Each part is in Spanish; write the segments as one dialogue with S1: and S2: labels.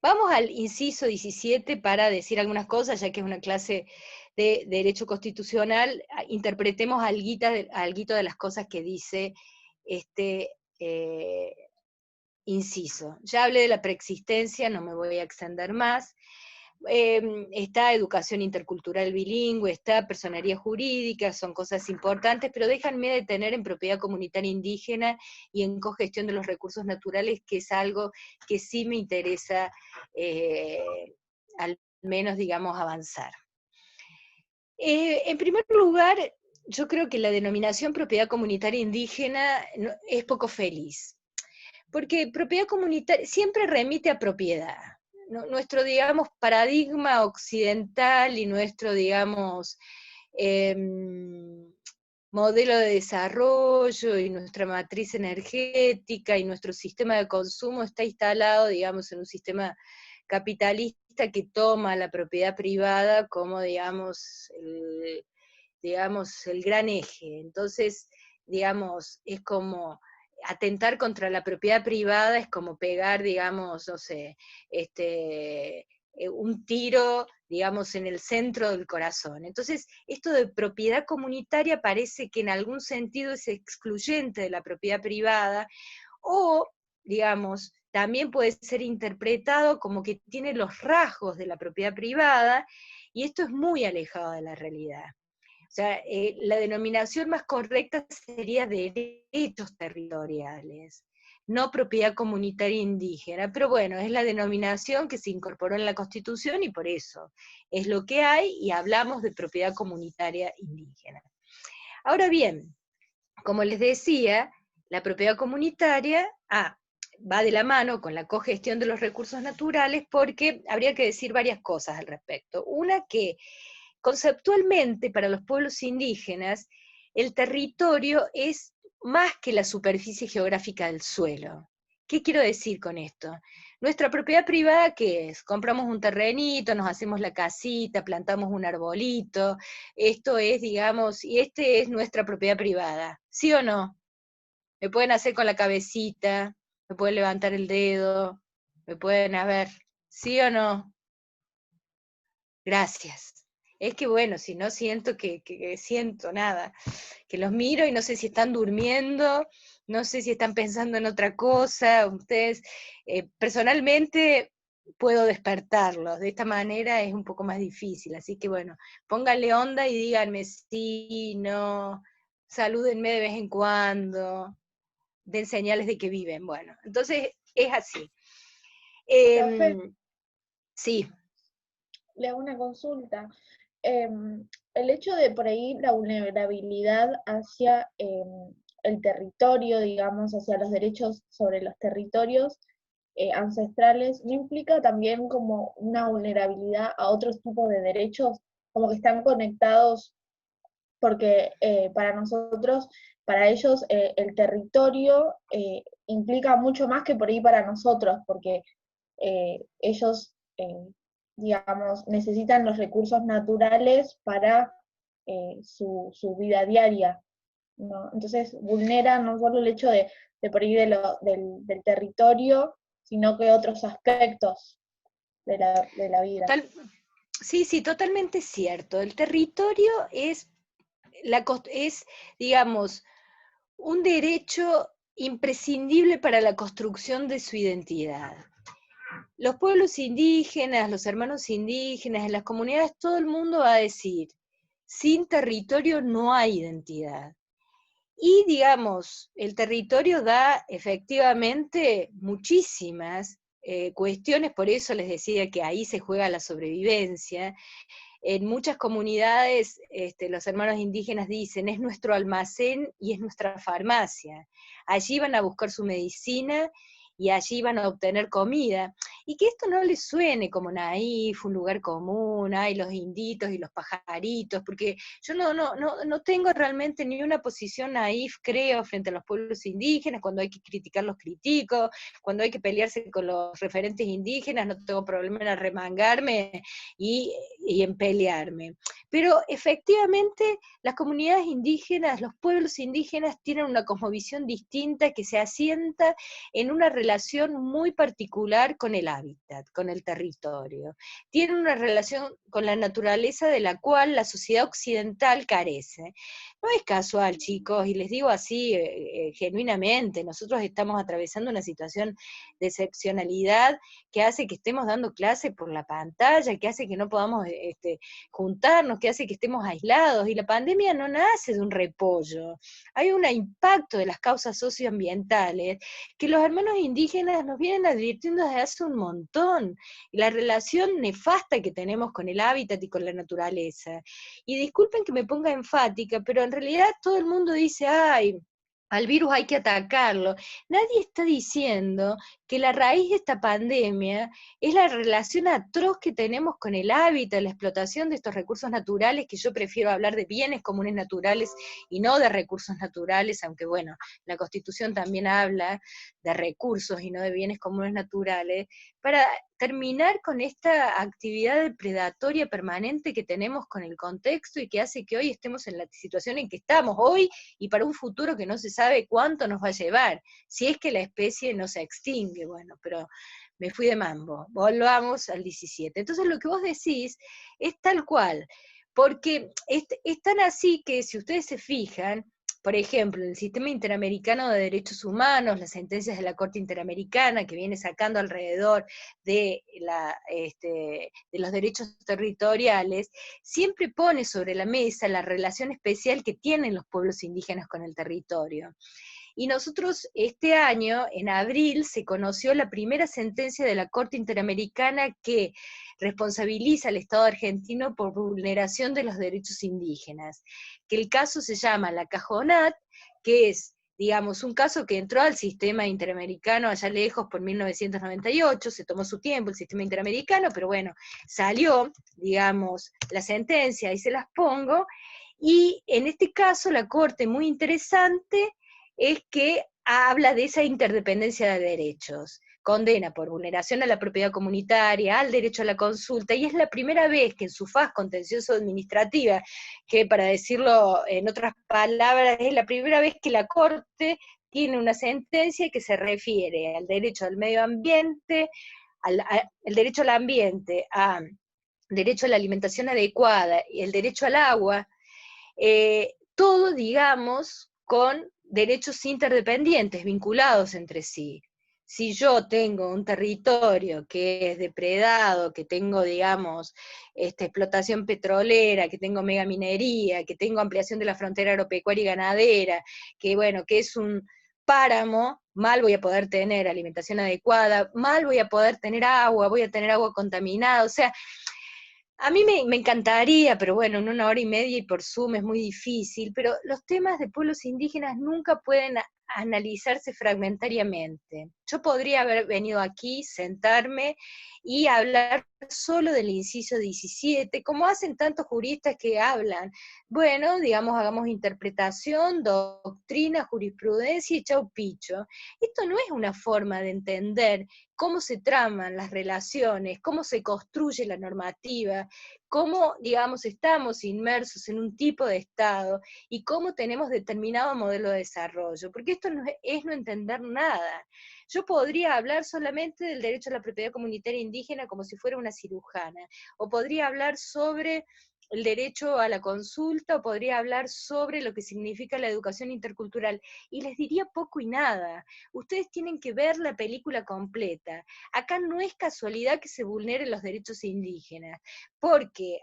S1: Vamos al inciso 17 para decir algunas cosas, ya que es una clase de Derecho Constitucional, interpretemos alguito de las cosas que dice este inciso. Ya hablé de la preexistencia, no me voy a extender más. Está educación intercultural bilingüe, está personería jurídica, son cosas importantes, pero déjenme detener en propiedad comunitaria indígena y en cogestión de los recursos naturales, que es algo que sí me interesa, al menos, digamos, avanzar. En primer lugar, yo creo que la denominación propiedad comunitaria indígena es poco feliz, porque propiedad comunitaria siempre remite a propiedad. Nuestro, digamos, paradigma occidental y nuestro, digamos, eh, modelo de desarrollo y nuestra matriz energética y nuestro sistema de consumo está instalado, digamos, en un sistema capitalista que toma la propiedad privada como, digamos, el gran eje. Entonces, digamos, es como atentar contra la propiedad privada, es como pegar, digamos, no sé, un tiro, digamos, en el centro del corazón. Entonces, esto de propiedad comunitaria parece que en algún sentido es excluyente de la propiedad privada, o, digamos, también puede ser interpretado como que tiene los rasgos de la propiedad privada, y esto es muy alejado de la realidad. O sea, la denominación más correcta sería derechos territoriales, no propiedad comunitaria indígena. Pero bueno, es la denominación que se incorporó en la Constitución y por eso es lo que hay, y hablamos de propiedad comunitaria indígena. Ahora bien, como les decía, la propiedad comunitaria va de la mano con la cogestión de los recursos naturales, porque habría que decir varias cosas al respecto. Una, que conceptualmente, para los pueblos indígenas, el territorio es más que la superficie geográfica del suelo. ¿Qué quiero decir con esto? Nuestra propiedad privada, ¿qué es? Compramos un terrenito, nos hacemos la casita, plantamos un arbolito, esto es, digamos, y este es nuestra propiedad privada, ¿sí o no? Me pueden hacer con la cabecita, me pueden levantar el dedo, me pueden ver, ¿sí o no? Gracias. Es que bueno, si no siento que siento nada, que los miro y no sé si están durmiendo, no sé si están pensando en otra cosa. Ustedes, personalmente, puedo despertarlos. De esta manera es un poco más difícil. Así que bueno, pónganle onda y díganme sí, no, salúdenme de vez en cuando, den señales de que viven. Bueno, entonces es así.
S2: Profe,
S1: Sí.
S2: le hago una consulta. El hecho de por ahí la vulnerabilidad hacia el territorio, digamos, hacia los derechos sobre los territorios ancestrales, ¿no implica también como una vulnerabilidad a otros tipos de derechos, como que están conectados? Porque para nosotros, para ellos, el territorio implica mucho más que por ahí para nosotros, porque ellos, digamos, necesitan los recursos naturales para su vida diaria, ¿no? Entonces vulneran no solo el hecho de por ahí del territorio, sino que otros aspectos de la vida.
S1: Total, sí, sí, totalmente cierto. El territorio es, digamos, un derecho imprescindible para la construcción de su identidad. Los pueblos indígenas, los hermanos indígenas, en las comunidades, todo el mundo va a decir, sin territorio no hay identidad. Y digamos, el territorio da efectivamente muchísimas cuestiones, por eso les decía que ahí se juega la sobrevivencia. En muchas comunidades, los hermanos indígenas dicen, es nuestro almacén y es nuestra farmacia. Allí van a buscar su medicina y allí van a obtener comida. Y que esto no les suene como naif, un lugar común, hay los inditos y los pajaritos, porque yo no tengo realmente ni una posición naif, creo, frente a los pueblos indígenas. Cuando hay que criticar, los critico. Cuando hay que pelearse con los referentes indígenas, no tengo problema en arremangarme y en pelearme. Pero efectivamente las comunidades indígenas, los pueblos indígenas tienen una cosmovisión distinta que se asienta en una relación muy particular con el hábitat, con el territorio. Tienen una relación con la naturaleza de la cual la sociedad occidental carece. No es casual, chicos, y les digo así genuinamente, nosotros estamos atravesando una situación de excepcionalidad que hace que estemos dando clases por la pantalla, que hace que no podamos juntarnos, que hace que estemos aislados, y la pandemia no nace de un repollo. Hay un impacto de las causas socioambientales que los hermanos indígenas nos vienen advirtiendo desde hace un montón, y la relación nefasta que tenemos con el hábitat y con la naturaleza. Y disculpen que me ponga enfática, pero en realidad todo el mundo dice, ay, al virus hay que atacarlo. Nadie está diciendo que la raíz de esta pandemia es la relación atroz que tenemos con el hábitat, la explotación de estos recursos naturales, que yo prefiero hablar de bienes comunes naturales y no de recursos naturales, aunque bueno, la Constitución también habla de recursos y no de bienes comunes naturales, para terminar con esta actividad depredatoria permanente que tenemos con el contexto y que hace que hoy estemos en la situación en que estamos hoy y para un futuro que no se sabe cuánto nos va a llevar, si es que la especie no se extingue, bueno, pero me fui de mambo, volvamos al 17. Entonces lo que vos decís es tal cual, porque es tan así que si ustedes se fijan, por ejemplo, el sistema interamericano de derechos humanos, las sentencias de la Corte Interamericana que viene sacando alrededor de los derechos territoriales, siempre pone sobre la mesa la relación especial que tienen los pueblos indígenas con el territorio. Y nosotros este año, en abril, se conoció la primera sentencia de la Corte Interamericana que responsabiliza al Estado argentino por vulneración de los derechos indígenas, que el caso se llama La Cajonat, que es, digamos, un caso que entró al sistema interamericano allá lejos por 1998, se tomó su tiempo el sistema interamericano, pero bueno, salió, digamos, la sentencia, y se las pongo, y en este caso la Corte, muy interesante, es que habla de esa interdependencia de derechos, condena por vulneración a la propiedad comunitaria, al derecho a la consulta, y es la primera vez que en su faz contencioso-administrativa, que para decirlo en otras palabras, es la primera vez que la Corte tiene una sentencia que se refiere al derecho al medio ambiente, el derecho al ambiente, al derecho a la alimentación adecuada y el derecho al agua, todo, digamos, con derechos interdependientes, vinculados entre sí. Si yo tengo un territorio que es depredado, que tengo, digamos, explotación petrolera, que tengo megaminería, que tengo ampliación de la frontera agropecuaria y ganadera, que bueno, que es un páramo, mal voy a poder tener alimentación adecuada, mal voy a poder tener agua, voy a tener agua contaminada, o sea, a mí me encantaría, pero bueno, en 1 hora y media y por Zoom es muy difícil, pero los temas de pueblos indígenas nunca pueden analizarse fragmentariamente. Yo podría haber venido aquí, sentarme y hablar solo del inciso 17, como hacen tantos juristas que hablan. Bueno, digamos, hagamos interpretación, doctrina, jurisprudencia y chau picho. Esto no es una forma de entender cómo se traman las relaciones, cómo se construye la normativa, cómo, digamos, estamos inmersos en un tipo de Estado y cómo tenemos determinado modelo de desarrollo, porque esto no es no entender nada. Yo podría hablar solamente del derecho a la propiedad comunitaria indígena como si fuera una cirujana, o podría hablar sobre el derecho a la consulta, o podría hablar sobre lo que significa la educación intercultural, y les diría poco y nada. Ustedes tienen que ver la película completa. Acá no es casualidad que se vulneren los derechos indígenas, porque,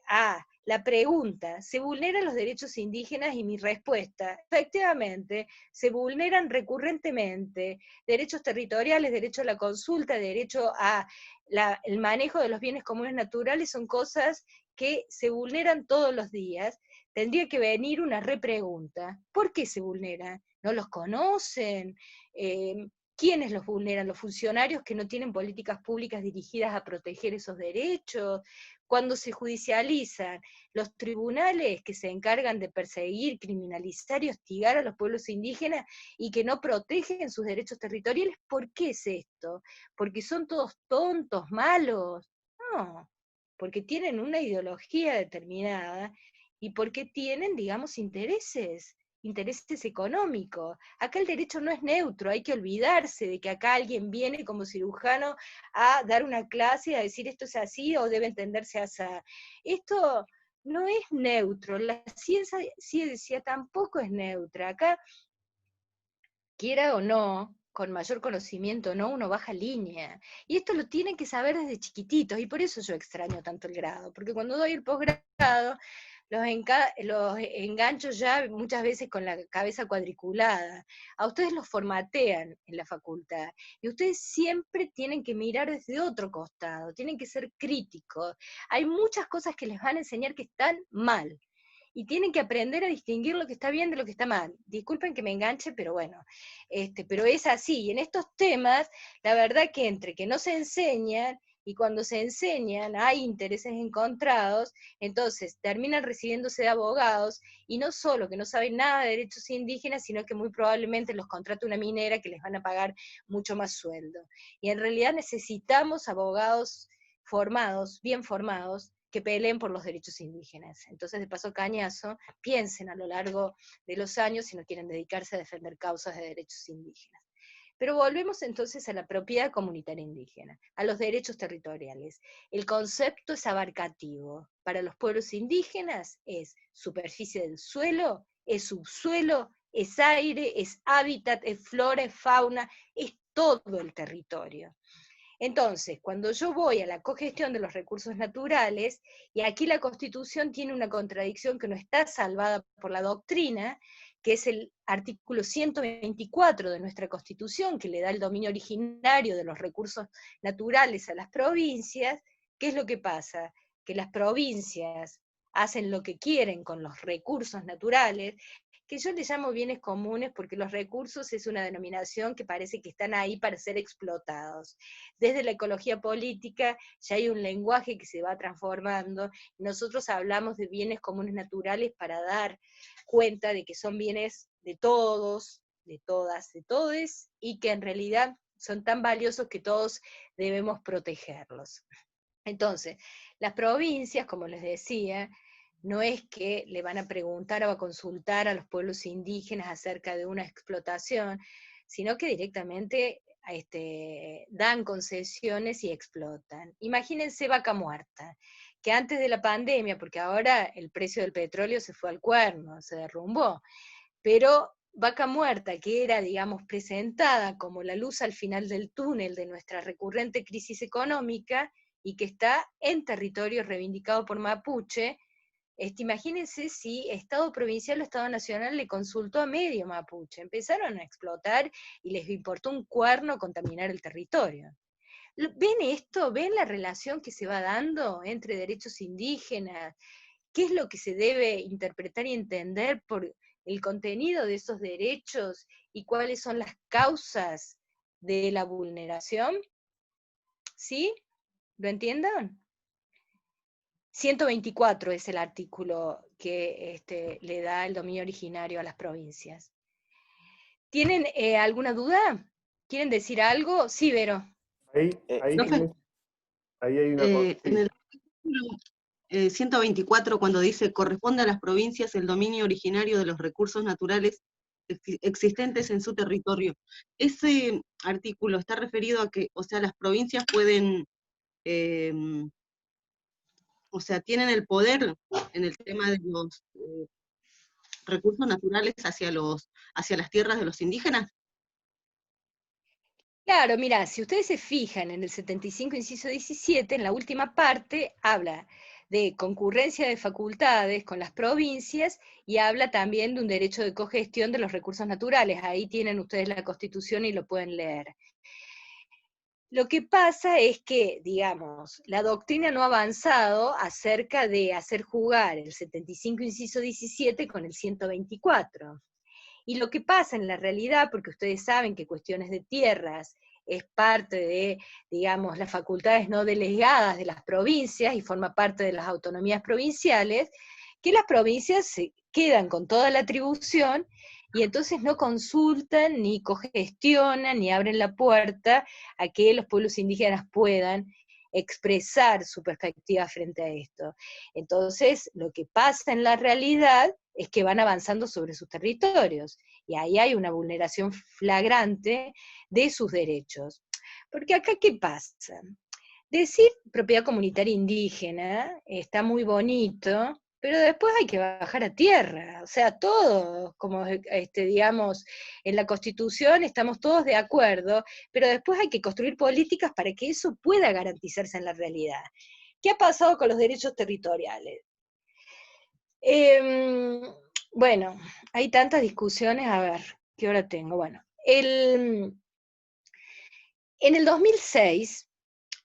S1: la pregunta, ¿se vulneran los derechos indígenas? Y mi respuesta, efectivamente, se vulneran recurrentemente derechos territoriales, derecho a la consulta, derecho a el manejo de los bienes comunes naturales, son cosas que se vulneran todos los días. Tendría que venir una repregunta. ¿Por qué se vulneran? ¿No los conocen? ¿Quiénes los vulneran? ¿Los funcionarios que no tienen políticas públicas dirigidas a proteger esos derechos? Cuando se judicializan, los tribunales que se encargan de perseguir, criminalizar y hostigar a los pueblos indígenas y que no protegen sus derechos territoriales, ¿por qué es esto? ¿Porque son todos tontos, malos? No, porque tienen una ideología determinada y porque tienen, digamos, intereses económicos. Acá el derecho no es neutro, hay que olvidarse de que acá alguien viene como cirujano a dar una clase y a decir esto es así o debe entenderse así. Esto no es neutro, la ciencia tampoco es neutra. Acá, quiera o no, con mayor conocimiento o no, uno baja línea. Y esto lo tienen que saber desde chiquititos, y por eso yo extraño tanto el grado, porque cuando doy el posgrado, los engancho ya muchas veces con la cabeza cuadriculada. A ustedes los formatean en la facultad, y ustedes siempre tienen que mirar desde otro costado, tienen que ser críticos. Hay muchas cosas que les van a enseñar que están mal, y tienen que aprender a distinguir lo que está bien de lo que está mal. Disculpen que me enganche, pero bueno, pero es así. Y en estos temas, la verdad que entre que no se enseñan, y cuando se enseñan hay intereses encontrados, entonces terminan recibiéndose de abogados, y no solo que no saben nada de derechos indígenas, sino que muy probablemente los contrata una minera que les van a pagar mucho más sueldo. Y en realidad necesitamos abogados formados, bien formados, que peleen por los derechos indígenas. Entonces, de paso cañazo, piensen a lo largo de los años si no quieren dedicarse a defender causas de derechos indígenas. Pero volvemos entonces a la propiedad comunitaria indígena, a los derechos territoriales. El concepto es abarcativo. Para los pueblos indígenas es superficie del suelo, es subsuelo, es aire, es hábitat, es flora, es fauna, es todo el territorio. Entonces, cuando yo voy a la cogestión de los recursos naturales, y aquí la Constitución tiene una contradicción que no está salvada por la doctrina, que es el artículo 124 de nuestra Constitución, que le da el dominio originario de los recursos naturales a las provincias. ¿Qué es lo que pasa? Que las provincias hacen lo que quieren con los recursos naturales, que yo les llamo bienes comunes porque los recursos es una denominación que parece que están ahí para ser explotados. Desde la ecología política ya hay un lenguaje que se va transformando, y nosotros hablamos de bienes comunes naturales para dar cuenta de que son bienes de todos, de todas, de todes, y que en realidad son tan valiosos que todos debemos protegerlos. Entonces, las provincias, como les decía, no es que le van a preguntar o a consultar a los pueblos indígenas acerca de una explotación, sino que directamente dan concesiones y explotan. Imagínense Vaca Muerta, que antes de la pandemia, porque ahora el precio del petróleo se fue al cuerno, se derrumbó, pero Vaca Muerta, que era, digamos, presentada como la luz al final del túnel de nuestra recurrente crisis económica, y que está en territorio reivindicado por Mapuche, imagínense si Estado provincial o Estado nacional le consultó a medio mapuche. Empezaron a explotar y les importó un cuerno contaminar el territorio. ¿Ven esto? ¿Ven la relación que se va dando entre derechos indígenas? ¿Qué es lo que se debe interpretar y entender por el contenido de esos derechos y cuáles son las causas de la vulneración? ¿Sí? ¿Lo entiendan? 124 es el artículo que le da el dominio originario a las provincias. ¿Tienen alguna duda? ¿Quieren decir algo? Sí, Vero.
S3: Ahí hay una cosa.
S4: En el artículo 124, cuando dice corresponde a las provincias el dominio originario de los recursos naturales existentes en su territorio. Ese artículo está referido a que, o sea, las provincias pueden, o sea, tienen el poder en el tema de los recursos naturales hacia las tierras de los indígenas.
S1: Claro, mira, si ustedes se fijan en el 75, inciso 17, en la última parte, habla de concurrencia de facultades con las provincias, y habla también de un derecho de cogestión de los recursos naturales. Ahí tienen ustedes la Constitución y lo pueden leer. Lo que pasa es que, digamos, la doctrina no ha avanzado acerca de hacer jugar el 75, inciso 17 con el 124. Y lo que pasa en la realidad, porque ustedes saben que cuestiones de tierras es parte de, digamos, las facultades no delegadas de las provincias y forma parte de las autonomías provinciales, que las provincias se quedan con toda la atribución y entonces no consultan, ni cogestionan, ni abren la puerta a que los pueblos indígenas puedan expresar su perspectiva frente a esto. Entonces, lo que pasa en la realidad es que van avanzando sobre sus territorios, y ahí hay una vulneración flagrante de sus derechos. Porque acá, ¿qué pasa? Decir propiedad comunitaria indígena está muy bonito, pero después hay que bajar a tierra, o sea, todos, como digamos, en la Constitución estamos todos de acuerdo, pero después hay que construir políticas para que eso pueda garantizarse en la realidad. ¿Qué ha pasado con los derechos territoriales? Bueno, hay tantas discusiones, a ver, ¿qué hora tengo? Bueno, en el 2006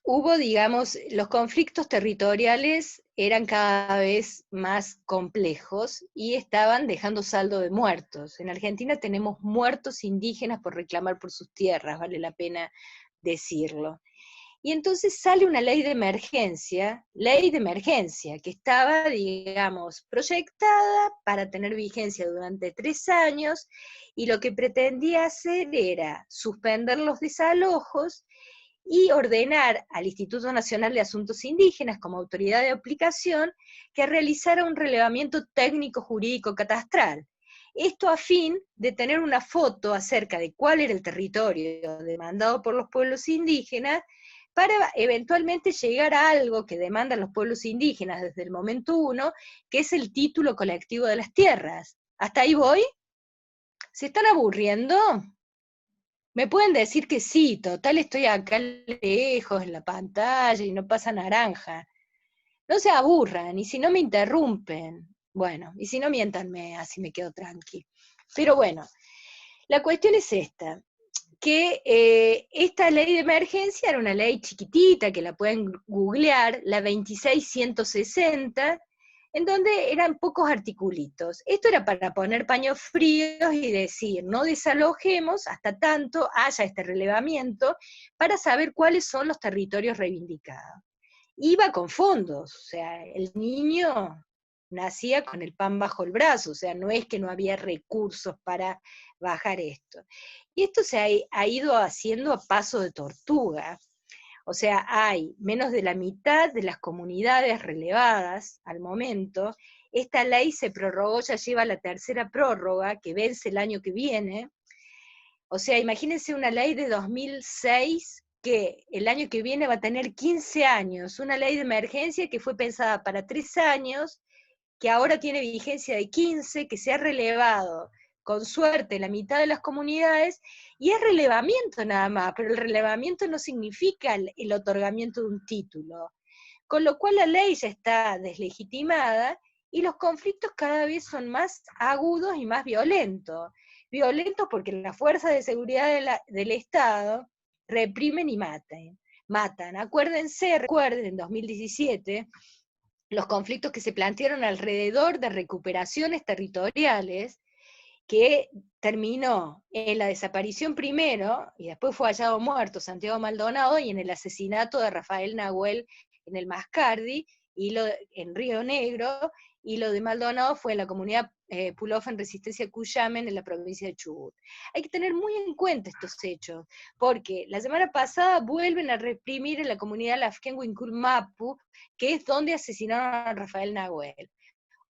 S1: hubo, digamos, los conflictos territoriales eran cada vez más complejos y estaban dejando saldo de muertos. En Argentina tenemos muertos indígenas por reclamar por sus tierras, vale la pena decirlo. Y entonces sale una ley de emergencia, que estaba, digamos, proyectada para tener vigencia durante 3 años, y lo que pretendía hacer era suspender los desalojos y ordenar al Instituto Nacional de Asuntos Indígenas, como autoridad de aplicación, que realizara un relevamiento técnico-jurídico catastral. Esto a fin de tener una foto acerca de cuál era el territorio demandado por los pueblos indígenas, para eventualmente llegar a algo que demandan los pueblos indígenas desde el momento 1, que es el título colectivo de las tierras. ¿Hasta ahí voy? ¿Se están aburriendo? Me pueden decir que sí, total estoy acá lejos en la pantalla y no pasa naranja. No se aburran, y si no me interrumpen, bueno, y si no miéntanme, así me quedo tranqui. Pero bueno, la cuestión es esta, que esta ley de emergencia era una ley chiquitita, que la pueden googlear, la 26160, en donde eran pocos articulitos. Esto era para poner paños fríos y decir, no desalojemos hasta tanto haya este relevamiento, para saber cuáles son los territorios reivindicados. Iba con fondos, o sea, el niño nacía con el pan bajo el brazo, o sea, no es que no había recursos para bajar esto. Y esto se ha ido haciendo a paso de tortuga. O sea, hay menos de la mitad de las comunidades relevadas al momento. Esta ley se prorrogó, ya lleva la tercera prórroga, que vence el año que viene. O sea, imagínense una ley de 2006 que el año que viene va a tener 15 años, una ley de emergencia que fue pensada para 3 años, que ahora tiene vigencia de 15, que se ha relevado con suerte la mitad de las comunidades, y es relevamiento nada más, pero el relevamiento no significa el otorgamiento de un título, con lo cual la ley ya está deslegitimada, y los conflictos cada vez son más agudos y más violentos. Violentos porque las fuerzas de seguridad del Estado reprimen y matan. Recuerden, en 2017, los conflictos que se plantearon alrededor de recuperaciones territoriales, que terminó en la desaparición primero, y después fue hallado muerto Santiago Maldonado, y en el asesinato de Rafael Nahuel en el Mascardi, en Río Negro, y lo de Maldonado fue en la comunidad Pullof en Resistencia Cuyamen, en la provincia de Chubut. Hay que tener muy en cuenta estos hechos, porque la semana pasada vuelven a reprimir en la comunidad Lafken Wincul Mapu, que es donde asesinaron a Rafael Nahuel.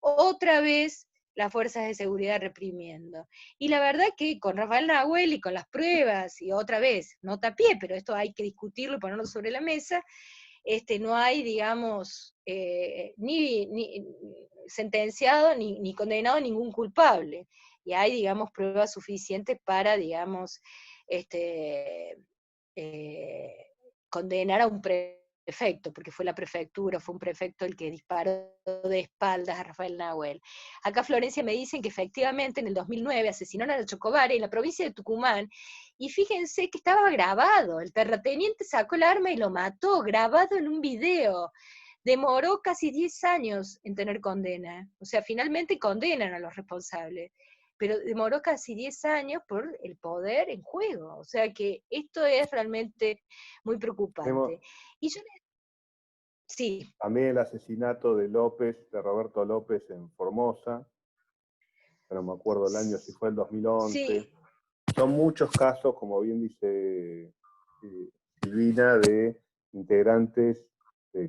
S1: Otra vez las fuerzas de seguridad reprimiendo. Y la verdad que con Rafael Nahuel y con las pruebas, y otra vez, no tapié, pero esto hay que discutirlo y ponerlo sobre la mesa, no hay, digamos, ni sentenciado ni condenado ningún culpable. Y hay, digamos, pruebas suficientes para, digamos, condenar a un prefecto, porque fue la prefectura, fue un prefecto el que disparó de espaldas a Rafael Nahuel. Acá Florencia me dicen que efectivamente en el 2009 asesinaron a Chocobare en la provincia de Tucumán, y fíjense que estaba grabado, el terrateniente sacó el arma y lo mató, grabado en un video. Demoró casi 10 años en tener condena, o sea, finalmente condenan a los responsables, pero demoró casi 10 años por el poder en juego, o sea que esto es realmente muy preocupante. Y yo sí.
S3: También el asesinato de Roberto López en Formosa, no me acuerdo el año, si fue el 2011.
S1: Sí.
S3: Son muchos casos, como bien dice Silvina, de integrantes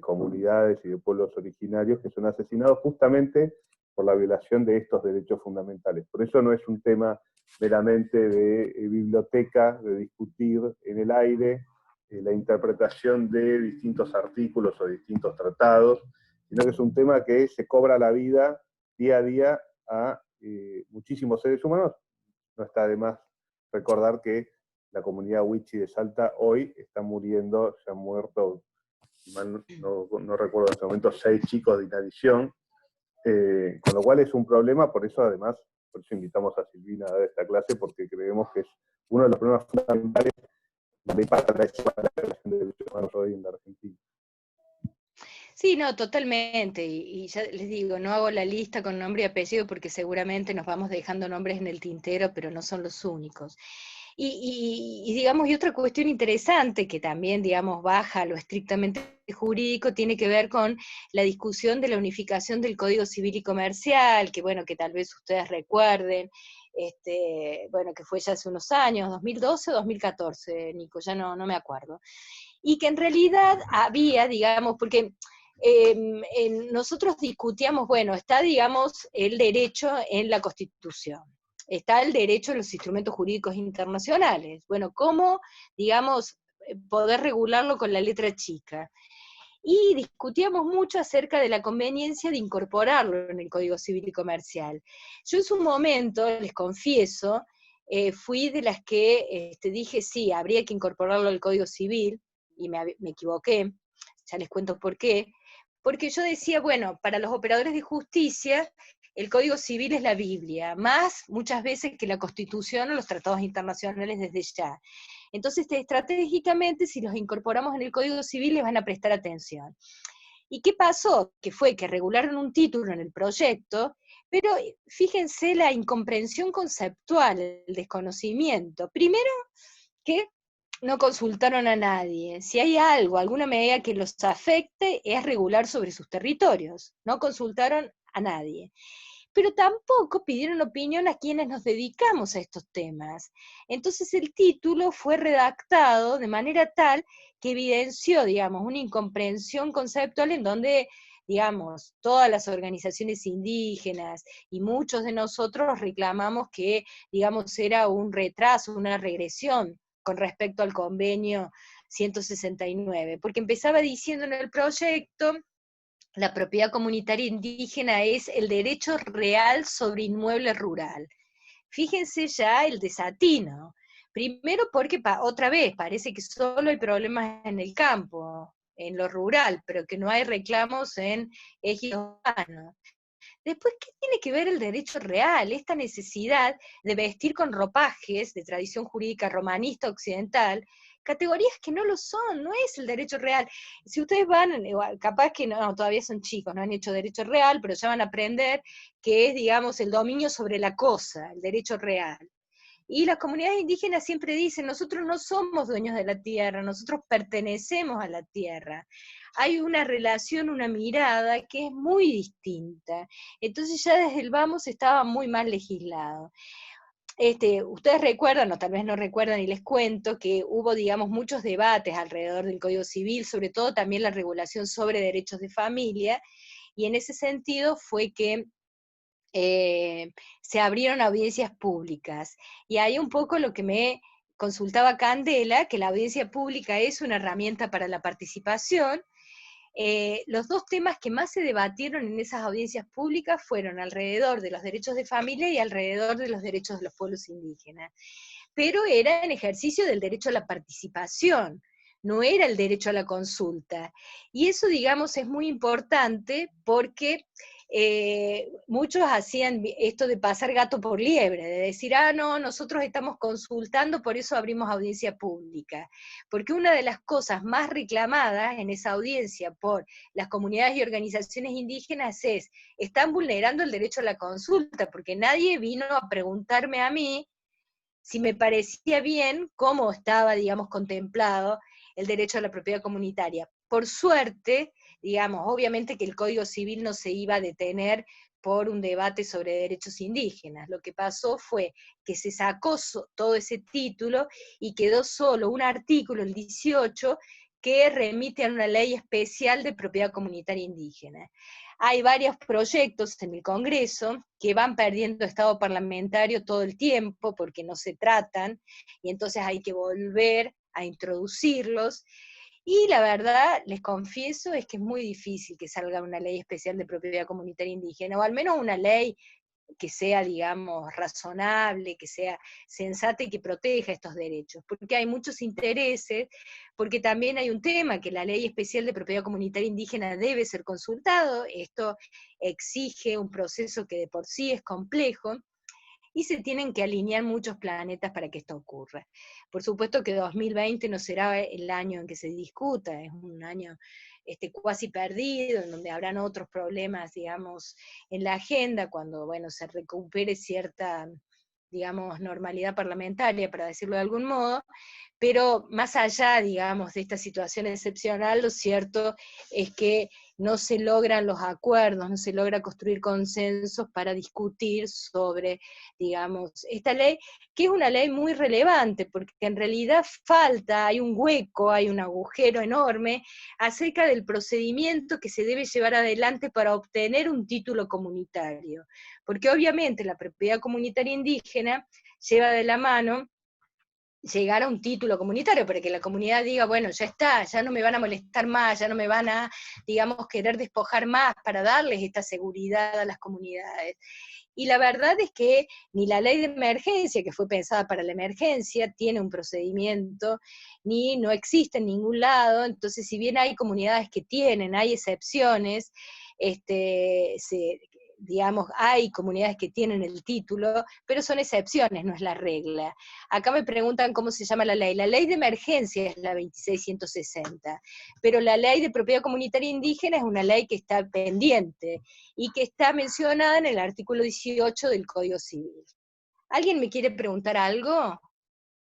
S3: comunidades y de pueblos originarios que son asesinados justamente por la violación de estos derechos fundamentales. Por eso no es un tema meramente de biblioteca, de discutir en el aire la interpretación de distintos artículos o distintos tratados, sino que es un tema que se cobra la vida día a día a muchísimos seres humanos. No está de más recordar que la comunidad Wichi de Salta hoy está muriendo, se han muerto, no recuerdo en este momento, 6 chicos de inanición, con lo cual es un problema. Por eso además, por eso invitamos a Silvina a dar esta clase, porque creemos que es uno de los problemas fundamentales de para la relación de derechos humanos hoy en la Argentina.
S1: Sí, no, totalmente. Y ya les digo, no hago la lista con nombre y apellido porque seguramente nos vamos dejando nombres en el tintero, pero no son los únicos. Y digamos, y otra cuestión interesante que también, digamos, baja a lo estrictamente jurídico, tiene que ver con la discusión de la unificación del Código Civil y Comercial, que bueno, que tal vez ustedes recuerden, bueno, que fue ya hace unos años, 2012 o 2014, Nico, ya no me acuerdo. Y que en realidad había, digamos, porque nosotros discutíamos, bueno, está, digamos, el derecho en la Constitución, está el derecho en los instrumentos jurídicos internacionales. Bueno, ¿cómo, digamos, poder regularlo con la letra chica? Y discutíamos mucho acerca de la conveniencia de incorporarlo en el Código Civil y Comercial. Yo en su momento, les confieso, fui de las que dije, sí, habría que incorporarlo al Código Civil, y me equivoqué, ya les cuento por qué, porque yo decía, bueno, para los operadores de justicia, el Código Civil es la Biblia, más muchas veces que la Constitución o los tratados internacionales desde ya. Entonces, estratégicamente, si los incorporamos en el Código Civil, les van a prestar atención. ¿Y qué pasó? Que fue que regularon un título en el proyecto, pero fíjense la incomprensión conceptual, el desconocimiento. Primero, que no consultaron a nadie. Si hay algo, alguna medida que los afecte, es regular sobre sus territorios. No consultaron a nadie. Pero tampoco pidieron opinión a quienes nos dedicamos a estos temas. Entonces el título fue redactado de manera tal que evidenció, digamos, una incomprensión conceptual en donde, digamos, todas las organizaciones indígenas y muchos de nosotros reclamamos que, digamos, era un retraso, una regresión con respecto al convenio 169, porque empezaba diciendo en el proyecto, la propiedad comunitaria indígena es el derecho real sobre inmueble rural. Fíjense ya el desatino. Primero porque, otra vez, parece que solo hay problemas en el campo, en lo rural, pero que no hay reclamos en ejes urbanos. Después, ¿qué tiene que ver el derecho real? Esta necesidad de vestir con ropajes de tradición jurídica romanista occidental, categorías que no lo son, no es el derecho real. Si ustedes van, capaz que no, todavía son chicos, no han hecho derecho real, pero ya van a aprender que es, digamos, el dominio sobre la cosa, el derecho real. Y las comunidades indígenas siempre dicen, nosotros no somos dueños de la tierra, nosotros pertenecemos a la tierra. Hay una relación, una mirada que es muy distinta. Entonces ya desde el vamos estaba muy mal legislado. Ustedes recuerdan, o tal vez no recuerdan, y les cuento, que hubo, digamos, muchos debates alrededor del Código Civil, sobre todo también la regulación sobre derechos de familia, y en ese sentido fue que se abrieron audiencias públicas. Y ahí un poco lo que me consultaba Candela, que la audiencia pública es una herramienta para la participación. Los dos temas que más se debatieron en esas audiencias públicas fueron alrededor de los derechos de familia y alrededor de los derechos de los pueblos indígenas. Pero era en ejercicio del derecho a la participación, no era el derecho a la consulta. Y eso, digamos, es muy importante porque muchos hacían esto de pasar gato por liebre, de decir, no, nosotros estamos consultando, por eso abrimos audiencia pública. Porque una de las cosas más reclamadas en esa audiencia por las comunidades y organizaciones indígenas es, están vulnerando el derecho a la consulta, porque nadie vino a preguntarme a mí si me parecía bien cómo estaba, digamos, contemplado el derecho a la propiedad comunitaria. Por suerte, digamos, obviamente que el Código Civil no se iba a detener por un debate sobre derechos indígenas. Lo que pasó fue que se sacó todo ese título y quedó solo un artículo, el 18, que remite a una ley especial de propiedad comunitaria indígena. Hay varios proyectos en el Congreso que van perdiendo estado parlamentario todo el tiempo porque no se tratan, y entonces hay que volver a introducirlos. Y la verdad, les confieso, es que es muy difícil que salga una ley especial de propiedad comunitaria indígena, o al menos una ley que sea, digamos, razonable, que sea sensata y que proteja estos derechos, porque hay muchos intereses, porque también hay un tema, que la ley especial de propiedad comunitaria indígena debe ser consultado, esto exige un proceso que de por sí es complejo, y se tienen que alinear muchos planetas para que esto ocurra. Por supuesto que 2020 no será el año en que se discuta, es un año cuasi perdido, en donde habrán otros problemas, digamos, en la agenda, cuando, bueno, se recupere cierta, digamos, normalidad parlamentaria, para decirlo de algún modo, pero más allá, digamos, de esta situación excepcional, lo cierto es que no se logran los acuerdos, no se logra construir consensos para discutir sobre, digamos, esta ley, que es una ley muy relevante, porque en realidad falta, hay un hueco, hay un agujero enorme acerca del procedimiento que se debe llevar adelante para obtener un título comunitario, porque obviamente la propiedad comunitaria indígena lleva de la mano llegar a un título comunitario, para que la comunidad diga, bueno, ya está, ya no me van a molestar más, ya no me van a, digamos, querer despojar más, para darles esta seguridad a las comunidades. Y la verdad es que ni la ley de emergencia, que fue pensada para la emergencia, tiene un procedimiento, ni no existe en ningún lado. Entonces, si bien hay comunidades que tienen, hay excepciones, digamos, hay comunidades que tienen el título, pero son excepciones, no es la regla. Acá me preguntan cómo se llama la ley. La ley de emergencia es la 2660, pero la ley de propiedad comunitaria indígena es una ley que está pendiente, y que está mencionada en el artículo 18 del Código Civil. ¿Alguien me quiere preguntar algo?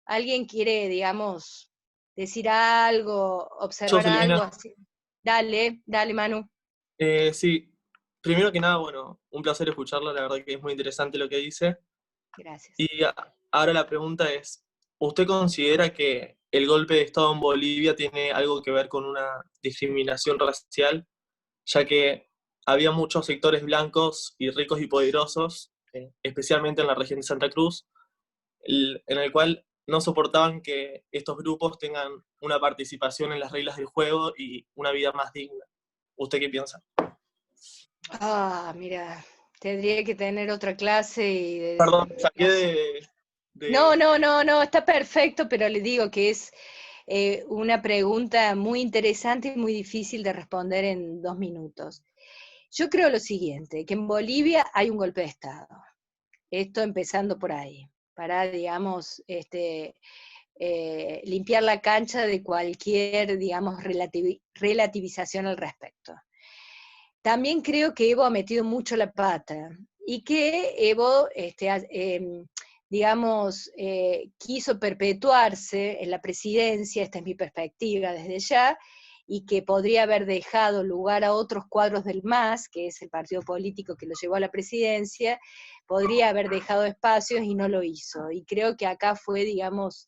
S1: ¿Alguien quiere, digamos, decir algo,
S5: Yo,
S1: observar algo
S5: Filomena.
S1: así? Dale, dale, Manu.
S5: Sí, primero que nada, bueno, un placer escucharlo, la verdad que es muy interesante lo que dice.
S1: Gracias.
S5: Y ahora la pregunta es, ¿usted considera que el golpe de Estado en Bolivia tiene algo que ver con una discriminación racial, ya que había muchos sectores blancos y ricos y poderosos, especialmente en la región de Santa Cruz, en el cual no soportaban que estos grupos tengan una participación en las reglas del juego y una vida más digna? ¿Usted qué piensa?
S1: Mira, tendría que tener otra clase y
S5: Perdón, saqué
S1: no sé. No, está perfecto, pero le digo que es una pregunta muy interesante y muy difícil de responder en 2 minutos. Yo creo lo siguiente, que en Bolivia hay un golpe de Estado. Esto empezando por ahí, para, digamos, limpiar la cancha de cualquier, digamos, relativización al respecto. También creo que Evo ha metido mucho la pata, y que Evo, digamos, quiso perpetuarse en la presidencia, esta es mi perspectiva desde ya, y que podría haber dejado lugar a otros cuadros del MAS, que es el partido político que lo llevó a la presidencia, podría haber dejado espacios y no lo hizo. Y creo que acá fue, digamos,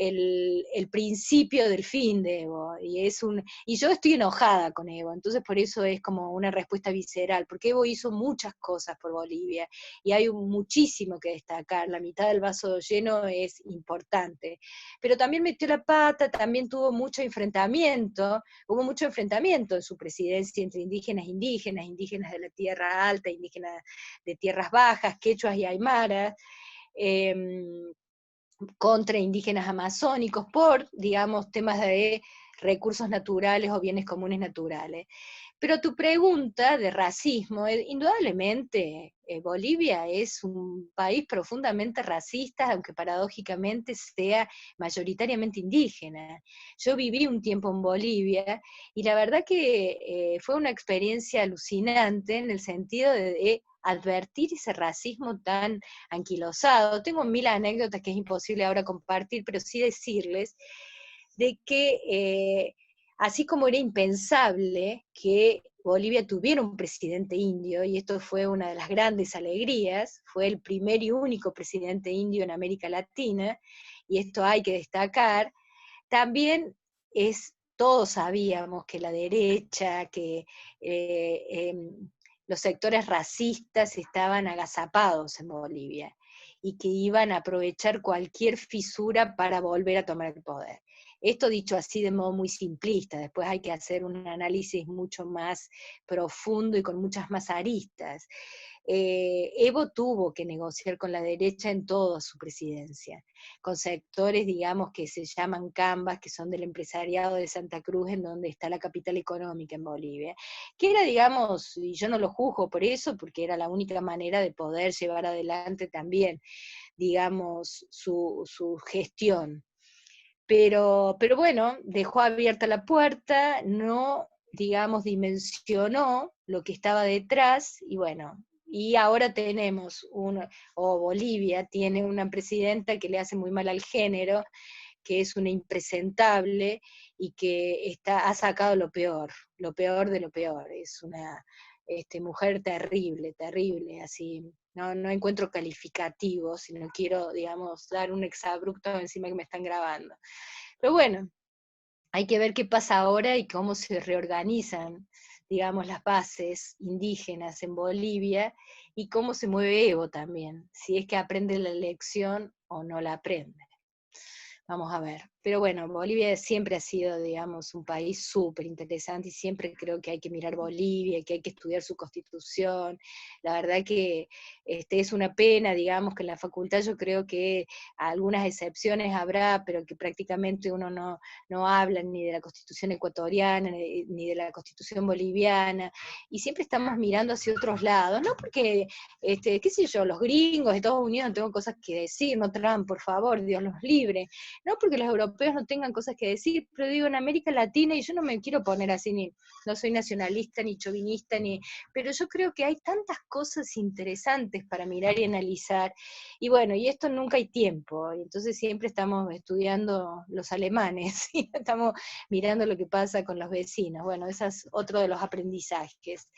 S1: el principio del fin de Evo, y yo estoy enojada con Evo, entonces por eso es como una respuesta visceral, porque Evo hizo muchas cosas por Bolivia, y hay muchísimo que destacar, la mitad del vaso lleno es importante, pero también metió la pata, también hubo mucho enfrentamiento en su presidencia entre indígenas de la tierra alta, indígenas de tierras bajas, quechuas y aymaras, contra indígenas amazónicos por, digamos, temas de recursos naturales o bienes comunes naturales. Pero tu pregunta de racismo, indudablemente Bolivia es un país profundamente racista, aunque paradójicamente sea mayoritariamente indígena. Yo viví un tiempo en Bolivia y la verdad que fue una experiencia alucinante en el sentido de advertir ese racismo tan anquilosado. Tengo 1000 anécdotas que es imposible ahora compartir, pero sí decirles de que así como era impensable que Bolivia tuviera un presidente indio, y esto fue una de las grandes alegrías, fue el primer y único presidente indio en América Latina, y esto hay que destacar, también es todos sabíamos que la derecha, que los sectores racistas estaban agazapados en Bolivia y que iban a aprovechar cualquier fisura para volver a tomar el poder. Esto dicho así de modo muy simplista, después hay que hacer un análisis mucho más profundo y con muchas más aristas. Evo tuvo que negociar con la derecha en toda su presidencia, con sectores, digamos, que se llaman cambas, que son del empresariado de Santa Cruz, en donde está la capital económica en Bolivia, que era, digamos, y yo no lo juzgo por eso, porque era la única manera de poder llevar adelante también, digamos, su gestión. Pero bueno, dejó abierta la puerta, no, digamos, dimensionó lo que estaba detrás, y bueno, y ahora tenemos, Bolivia tiene una presidenta que le hace muy mal al género, que es una impresentable, y que ha sacado lo peor de lo peor, es una mujer terrible, terrible, así, no encuentro calificativos, si no quiero, digamos, dar un exabrupto encima que me están grabando. Pero bueno, hay que ver qué pasa ahora y cómo se reorganizan, digamos, las bases indígenas en Bolivia, y cómo se mueve Evo también, si es que aprende la lección o no la aprende. Vamos a ver. Pero bueno, Bolivia siempre ha sido, digamos, un país súper interesante, y siempre creo que hay que mirar Bolivia, que hay que estudiar su constitución. La verdad que es una pena, digamos, que en la facultad yo creo que algunas excepciones habrá, pero que prácticamente uno no habla ni de la constitución ecuatoriana, ni de la constitución boliviana, y siempre estamos mirando hacia otros lados, no porque, qué sé yo, los gringos de Estados Unidos no tengo cosas que decir, no Trump, por favor, Dios los libre, no porque los europeos no tengan cosas que decir, pero digo, en América Latina, y yo no me quiero poner así, no soy nacionalista, ni chauvinista, pero yo creo que hay tantas cosas interesantes para mirar y analizar, y bueno, y esto nunca hay tiempo, y entonces siempre estamos estudiando los alemanes, y estamos mirando lo que pasa con los vecinos. Bueno, ese es otro de los aprendizajes.